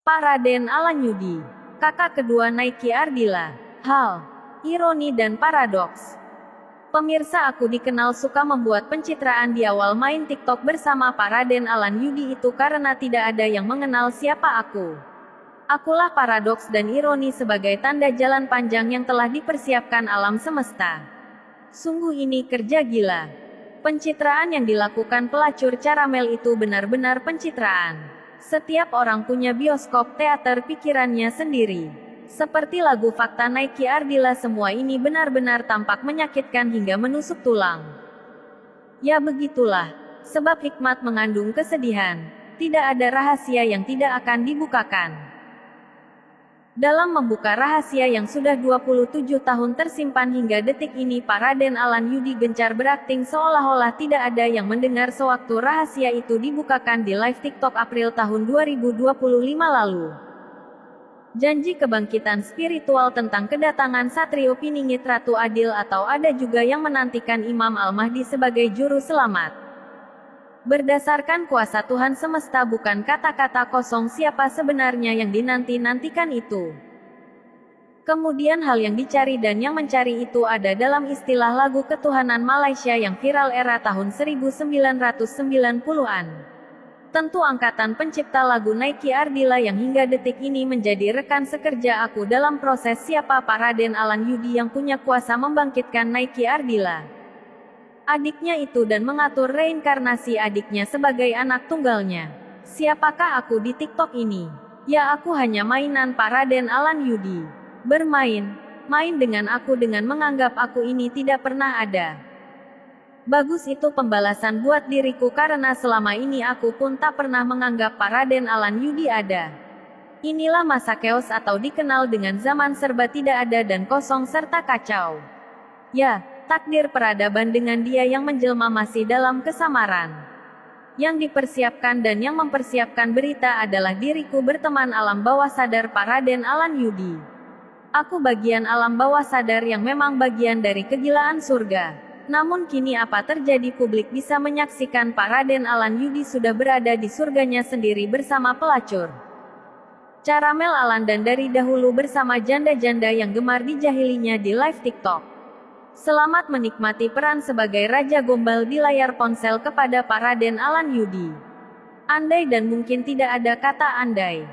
Pak Raden Alanyudi, kakak kedua Naiki Ardila. Hal, ironi dan paradoks. Pemirsa, aku dikenal suka membuat pencitraan di awal main TikTok bersama Pak Raden Alanyudi itu karena tidak ada yang mengenal siapa aku. Akulah paradoks dan ironi sebagai tanda jalan panjang yang telah dipersiapkan alam semesta. Sungguh ini kerja gila. Pencitraan yang dilakukan pelacur caramel itu benar-benar pencitraan. Setiap orang punya bioskop teater pikirannya sendiri. Seperti lagu Fakta Naiki Ardila, semua ini benar-benar tampak menyakitkan hingga menusuk tulang. Ya begitulah, sebab hikmat mengandung kesedihan. Tidak ada rahasia yang tidak akan dibukakan. Dalam membuka rahasia yang sudah 27 tahun tersimpan hingga detik ini, Pak Raden Alanyudi gencar berakting seolah-olah tidak ada yang mendengar sewaktu rahasia itu dibukakan di live TikTok April tahun 2025 lalu. Janji kebangkitan spiritual tentang kedatangan Satrio Piningit Ratu Adil, atau ada juga yang menantikan Imam Al-Mahdi sebagai juru selamat. Berdasarkan kuasa Tuhan semesta, bukan kata-kata kosong siapa sebenarnya yang dinanti-nantikan itu. Kemudian hal yang dicari dan yang mencari itu ada dalam istilah lagu ketuhanan Malaysia yang viral era tahun 1990-an. Tentu angkatan pencipta lagu Naiki Ardila yang hingga detik ini menjadi rekan sekerja aku dalam proses siapa Pak Raden Alanyudi yang punya kuasa membangkitkan Naiki Ardila. Adiknya itu dan mengatur reinkarnasi adiknya sebagai anak tunggalnya. Siapakah aku di TikTok ini? Ya, aku hanya mainan Pak Raden Alanyudi. Main dengan aku dengan menganggap aku ini tidak pernah ada. Bagus, itu pembalasan buat diriku karena selama ini aku pun tak pernah menganggap Pak Raden Alanyudi ada. Inilah masa chaos atau dikenal dengan zaman serba tidak ada dan kosong serta kacau. Ya, takdir peradaban dengan dia yang menjelma masih dalam kesamaran. Yang dipersiapkan dan yang mempersiapkan berita adalah diriku berteman alam bawah sadar Pak Raden Alanyudi. Aku bagian alam bawah sadar yang memang bagian dari kegilaan surga. Namun kini apa terjadi? Publik bisa menyaksikan Pak Raden Alanyudi sudah berada di surganya sendiri bersama pelacur caramel Alan dan dari dahulu bersama janda-janda yang gemar dijahilinya di live TikTok. Selamat menikmati peran sebagai Raja Gombal di layar ponsel kepada Pak Raden Alanyudi. Andai dan mungkin tidak ada kata andai.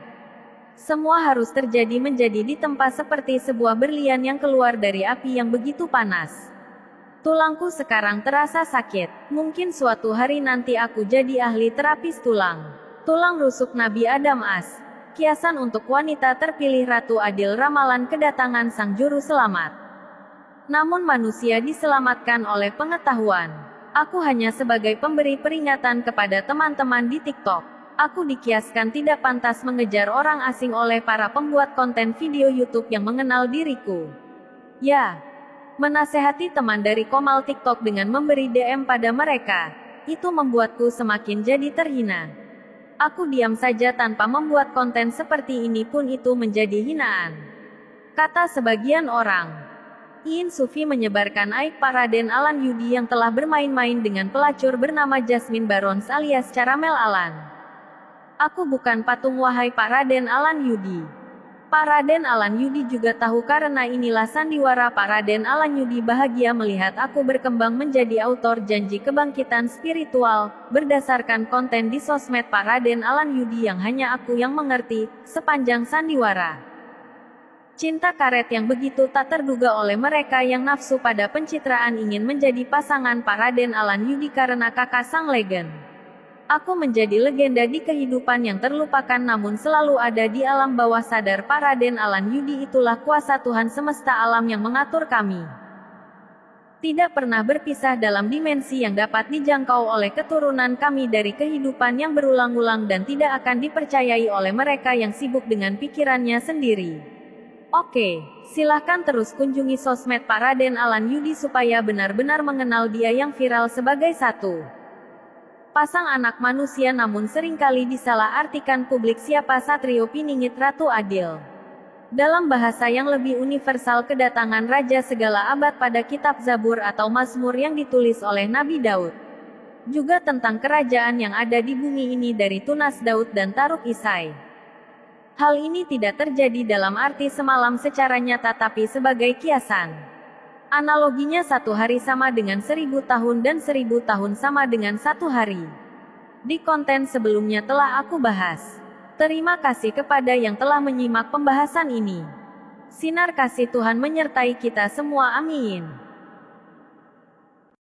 Semua harus terjadi menjadi ditempa seperti sebuah berlian yang keluar dari api yang begitu panas. Tulangku sekarang terasa sakit. Mungkin suatu hari nanti aku jadi ahli terapis tulang. Tulang rusuk Nabi Adam As. Kiasan untuk wanita terpilih Ratu Adil, ramalan kedatangan sang juru selamat. Namun manusia diselamatkan oleh pengetahuan. Aku hanya sebagai pemberi peringatan kepada teman-teman di TikTok. Aku dikiaskan tidak pantas mengejar orang asing oleh para pembuat konten video YouTube yang mengenal diriku. Ya, menasehati teman dari Komal TikTok dengan memberi DM pada mereka. Itu membuatku semakin jadi terhina. Aku diam saja tanpa membuat konten seperti ini pun itu menjadi hinaan. Kata sebagian orang. Iin Sufi menyebarkan aib Pak Raden Alanyudi yang telah bermain-main dengan pelacur bernama Jasmine Barons alias Caramel Alan. Aku bukan patung, wahai Pak Raden Alanyudi. Pak Raden Alanyudi juga tahu karena inilah sandiwara Pak Raden Alanyudi bahagia melihat aku berkembang menjadi autor janji kebangkitan spiritual, berdasarkan konten di sosmed Pak Raden Alanyudi yang hanya aku yang mengerti, sepanjang sandiwara. Cinta karet yang begitu tak terduga oleh mereka yang nafsu pada pencitraan ingin menjadi pasangan Pak Raden Alanyudi karena kakak sang legend. Aku menjadi legenda di kehidupan yang terlupakan namun selalu ada di alam bawah sadar Pak Raden Alanyudi. Itulah kuasa Tuhan semesta alam yang mengatur kami. Tidak pernah berpisah dalam dimensi yang dapat dijangkau oleh keturunan kami dari kehidupan yang berulang-ulang dan tidak akan dipercayai oleh mereka yang sibuk dengan pikirannya sendiri. Oke, silahkan terus kunjungi sosmed Pak Raden Alanyudi supaya benar-benar mengenal dia yang viral sebagai satu pasang anak manusia namun seringkali disalahartikan publik siapa Satrio Piningit Ratu Adil. Dalam bahasa yang lebih universal, kedatangan Raja segala abad pada kitab Zabur atau Mazmur yang ditulis oleh Nabi Daud. Juga tentang kerajaan yang ada di bumi ini dari tunas Daud dan Taruk Isai. Hal ini tidak terjadi dalam arti semalam secara nyata tapi sebagai kiasan. Analoginya 1 hari sama dengan 1000 tahun dan 1000 tahun sama dengan 1 hari. Di konten sebelumnya telah aku bahas. Terima kasih kepada yang telah menyimak pembahasan ini. Sinar kasih Tuhan menyertai kita semua, amin.